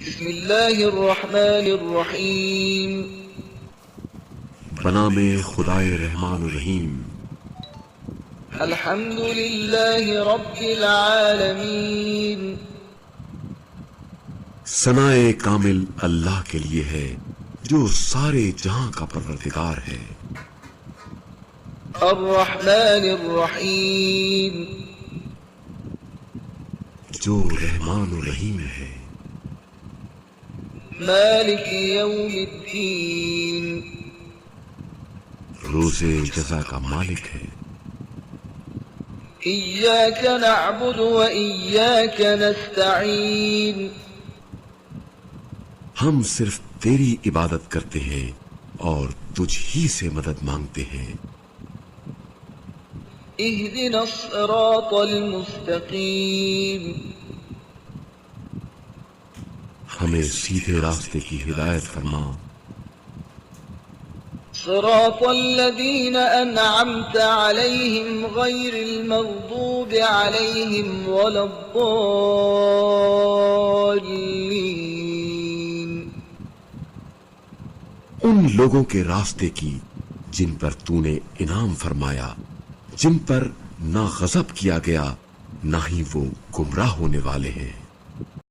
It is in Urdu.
بسم اللہ الرحمن الرحیم بنام خدائے رحمان الرحیم۔ الحمد للہ رب العالمین ثنائے کامل اللہ کے لیے ہے جو سارے جہاں کا پروردگار ہے۔ الرحمن الرحیم جو رحمان الرحیم ہے۔ مالک یوم الدین روز جزا کا مالک ہے۔ ایاک نعبد و ایاک نستعین ہم صرف تیری عبادت کرتے ہیں اور تجھ ہی سے مدد مانگتے ہیں۔ اہدنا الصراط المستقیم ہمیں سیدھے راستے کی ہدایت فرما۔ صراط الذین انعمت علیہم غیر المغضوب علیہم ولا الضالین ان لوگوں کے راستے کی جن پر تو نے انعام فرمایا، جن پر نہ غضب کیا گیا نہ ہی وہ گمراہ ہونے والے ہیں۔